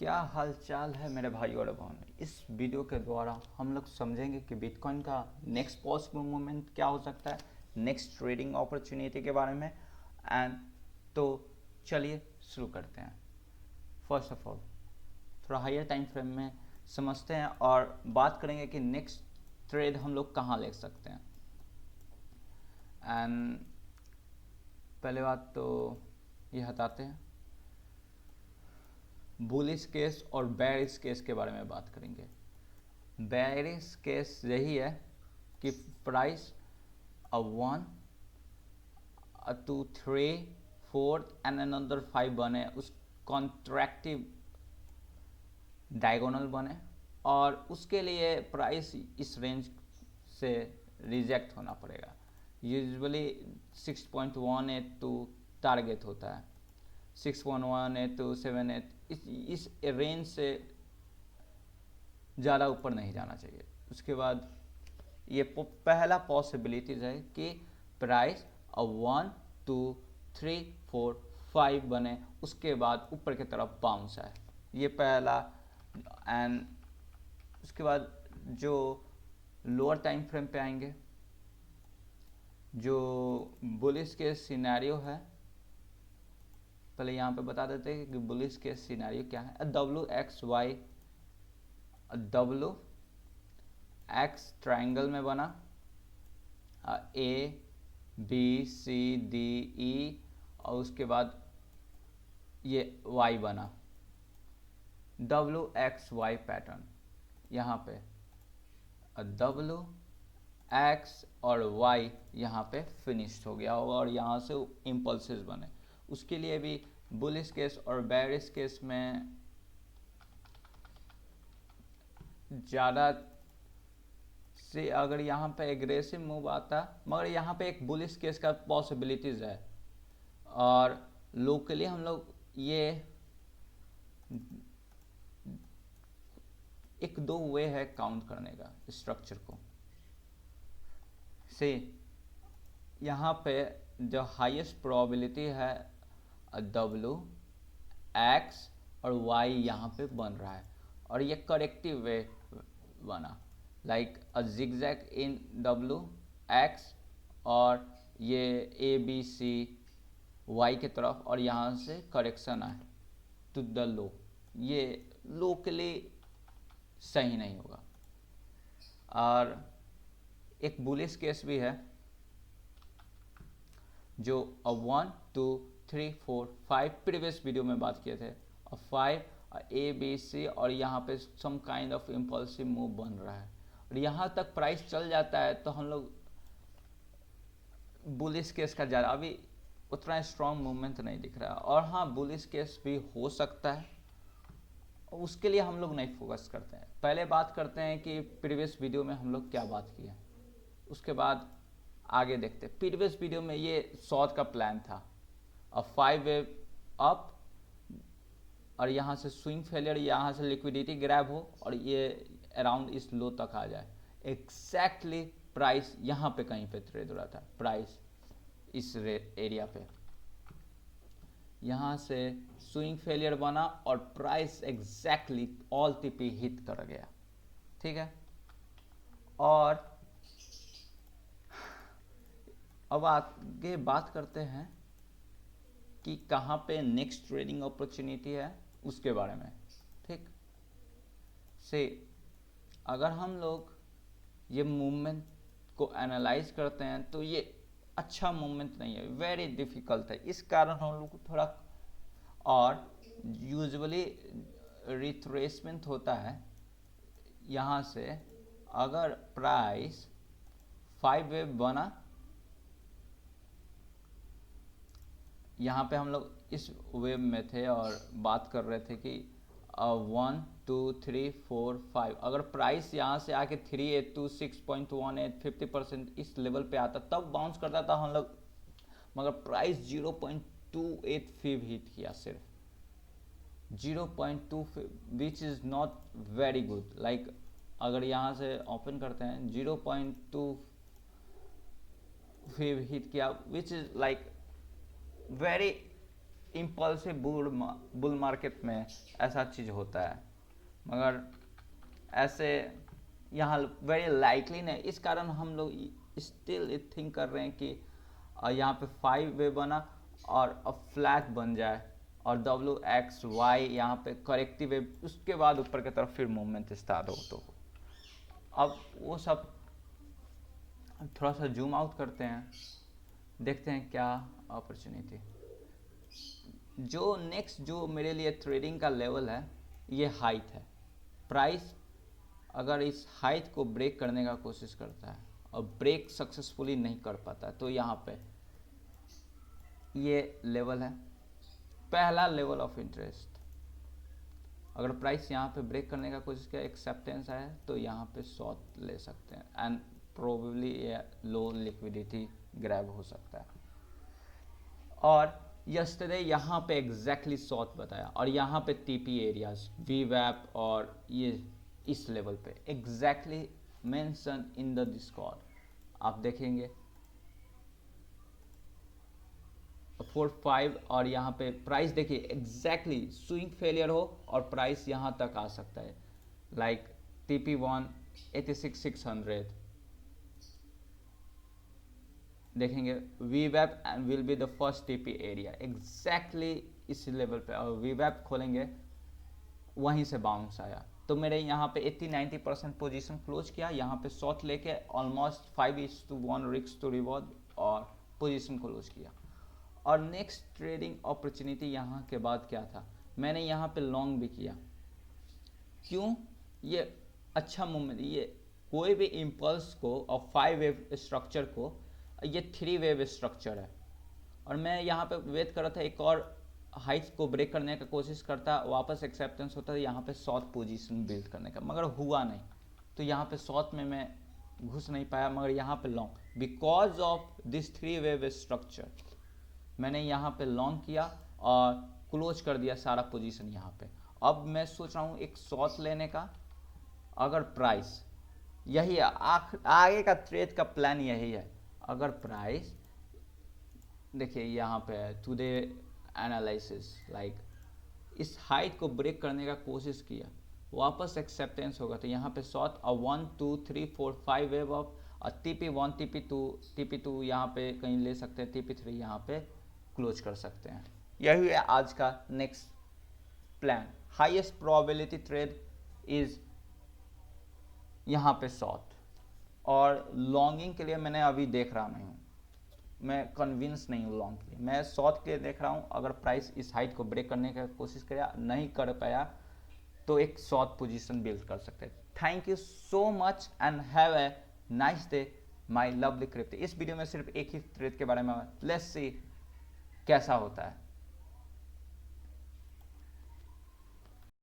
क्या हाल चाल है मेरे भाई और बहन। इस वीडियो के द्वारा हम लोग समझेंगे कि बिटकॉइन का नेक्स्ट पॉसिबल मूवमेंट क्या हो सकता है, नेक्स्ट ट्रेडिंग अपॉर्चुनिटी के बारे में। एंड तो चलिए शुरू करते हैं। फर्स्ट ऑफ ऑल थोड़ा हायर टाइम फ्रेम में समझते हैं और बात करेंगे कि नेक्स्ट ट्रेड हम लोग कहाँ ले सकते हैं। एंड पहले बात तो ये हटाते हैं, बुलिश केस और बेयरिश केस के बारे में बात करेंगे। बेयरिश केस यही है कि प्राइस अब 1 2 3 4 एंड अनदर 5 बने, उस कॉन्ट्रैक्टिव डायगोनल बने और उसके लिए प्राइस इस रेंज से रिजेक्ट होना पड़ेगा। यूजुअली 6.182 टारगेट होता है, 6.182 78 इस रेंज से ज़्यादा ऊपर नहीं जाना चाहिए। उसके बाद ये पहला पॉसिबिलिटीज है कि प्राइस अब 1 2 3 4 5 बने, उसके बाद ऊपर की तरफ बाउंस है, ये पहला। एंड उसके बाद जो लोअर टाइम फ्रेम पे आएंगे, जो बुलिश के सिनेरियो है, पहले यहाँ पे बता देते हैं कि बुलिश के सिनेरियो क्या है। डब्ल्यू एक्स ट्रायंगल में बना, A B C D E और उसके बाद ये वाई बना, WXY पैटर्न। यहाँ पे W X और Y यहाँ पे फिनिश्ड हो गया होगा और यहाँ से इम्पल्सेस बने। उसके लिए भी बुलिश केस और बेयरिश केस में ज़्यादा से अगर यहाँ पे एग्रेसिव मूव आता, मगर यहाँ पे एक बुलिश केस का पॉसिबिलिटीज़ है और लोकली हम लोग ये एक दो वे है काउंट करने का स्ट्रक्चर को। से यहाँ पे जो हाईएस्ट प्रोबेबिलिटी है W X और Y यहाँ पे बन रहा है और ये करेक्टिव वे बना, लाइक अ जिगजैग इन W X और ये A B C Y की तरफ और यहाँ से करेक्शन आए टू द लो। ये लो के लिए सही नहीं होगा। और एक बुलिश केस भी है जो 1 2 3 4 5 प्रीवियस वीडियो में बात किए थे, और 5 A B C और यहाँ पे some kind of impulsive move बन रहा है और यहाँ तक प्राइस चल जाता है तो हम लोग बुलिश केस का ज़्यादा अभी उतना स्ट्रॉन्ग मूवमेंट नहीं दिख रहा है। और हाँ, बुलिश केस भी हो सकता है, उसके लिए हम लोग नहीं फोकस करते हैं। पहले बात करते हैं कि प्रीवियस वीडियो में हम लोग क्या बात किए, उसके बाद आगे देखते हैं। प्रीवियस वीडियो में ये शॉर्ट का प्लान था, अब 5 वेव अप और यहाँ से स्विंग फेलियर, यहाँ से लिक्विडिटी ग्रैब हो और ये अराउंड इस लो तक आ जाए। एग्जैक्टली प्राइस यहाँ पे कहीं पे ट्रेड हो रहा था, प्राइस इस एरिया पे, यहाँ से स्विंग फेलियर बना और price exactly all TP hit कर गया। ठीक है, और अब आगे बात करते हैं कि कहाँ पे नेक्स्ट ट्रेडिंग अपॉर्चुनिटी है उसके बारे में। ठीक से अगर हम लोग ये मूवमेंट को एनालाइज करते हैं तो ये अच्छा मूवमेंट नहीं है, वेरी डिफिकल्ट है। इस कारण हम लोग को थोड़ा, और यूजुअली रिट्रेसमेंट होता है यहाँ से। अगर प्राइस 5 वेव बना, यहाँ पे हम लोग इस वेव में थे और बात कर रहे थे कि 1 2 3 4 5, अगर प्राइस यहाँ से आके 382 6.18 50% इस लेवल पे आता तब बाउंस करता था हम लोग, मगर प्राइस 0.285 हिट किया, सिर्फ 0.25, which is not very good. Like अगर यहाँ से ओपन करते हैं 0.25 हिट किया, which is like very impulsive bull market में ऐसा चीज़ होता है, मगर ऐसे यहाँ वेरी लाइकली नहीं। इस कारण हम लोग स्टिल थिंक कर रहे हैं कि यहाँ पे 5 वे बना और अब फ्लैट बन जाए और WXY यहाँ पे करेक्टिव वेव, उसके बाद ऊपर की तरफ फिर मूवमेंट स्टार्ट हो। तो अब वो सब थोड़ा सा जूम आउट करते हैं, देखते हैं क्या अपॉर्चुनिटी। जो नेक्स्ट जो मेरे लिए ट्रेडिंग का लेवल है ये हाइट है। प्राइस अगर इस हाइट को ब्रेक करने का कोशिश करता है और ब्रेक सक्सेसफुली नहीं कर पाता तो यहाँ पे ये लेवल है, पहला लेवल ऑफ इंटरेस्ट। अगर प्राइस यहाँ पे ब्रेक करने का कोशिश किया, एक्सेप्टेंस आया, तो यहाँ पे शॉर्ट ले सकते हैं एंड प्रोबेबली ये लो लिक्विडिटी ग्रैब हो सकता है। और यस्टरडे यहाँ पे एग्जैक्टली शॉर्ट बताया और यहाँ पे टीपी एरियाज वीवैप और ये इस लेवल पे exactly mention in the Discord आप देखेंगे 4-5 और यहाँ पे प्राइस देखिए एग्जैक्टली स्विंग फेलियर हो और प्राइस यहाँ तक आ सकता है, लाइक TP1 86,600 देखेंगे। वीवैप will be the first TP area exactly इस लेवल पे, और वीवैप खोलेंगे वहीं से बाउंस आया तो मेरे यहाँ पे 80-90% पोजीशन क्लोज किया, यहाँ पे शॉर्ट लेके ऑलमोस्ट 5:1 रिस्क टू रिवॉर्ड और पोजीशन क्लोज किया। और नेक्स्ट ट्रेडिंग अपॉर्चुनिटी यहाँ के बाद क्या था, मैंने यहाँ पे लॉन्ग भी किया। क्यों? ये अच्छा मूवमेंट, ये कोई भी इम्पल्स को और 5 वेव स्ट्रक्चर को, ये 3 वेव स्ट्रक्चर है और मैं यहाँ पे वेट कर रहा था एक और हाइट्स को ब्रेक करने का कोशिश करता, वापस एक्सेप्टेंस होता है यहाँ पे शॉर्ट पोजीशन बिल्ड करने का, मगर हुआ नहीं। तो यहाँ पे शॉर्ट में मैं घुस नहीं पाया, मगर यहाँ पे long because of this 3 wave structure मैंने यहाँ पे लॉन्ग किया और क्लोज कर दिया सारा पोजीशन यहाँ पे। अब मैं सोच रहा हूँ एक शॉर्ट लेने का, अगर प्राइस यही है, आगे का ट्रेड का प्लान यही है। अगर प्राइस देखिए यहाँ पे टुडे एनालिसिस लाइक इस हाइट को ब्रेक करने का कोशिश किया, वापस एक्सेप्टेंस होगा तो यहाँ पे शॉर्ट और 1 2 3 4 5 वेव ऑफ और TP1 TP2 यहाँ पे कहीं ले सकते हैं, TP3 यहाँ पे क्लोज कर सकते हैं। यही है आज का next plan. Highest probability trade is यहाँ पे शॉर्ट, और लॉन्गिंग के लिए मैंने अभी देख रहा नहीं हूँ, मैं कन्विंस नहीं हूँ लॉन्ग के लिए, मैं शॉर्ट के लिए देख रहा हूँ। अगर प्राइस इस हाइट को ब्रेक करने की कोशिश किया, नहीं कर पाया, तो एक शॉर्ट पोजीशन बिल्ड कर सकते हैं। Thank you so much and have a nice day my lovely crypto. इस वीडियो में सिर्फ एक ही ट्रेड के बारे में, लेट्स सी कैसा होता है।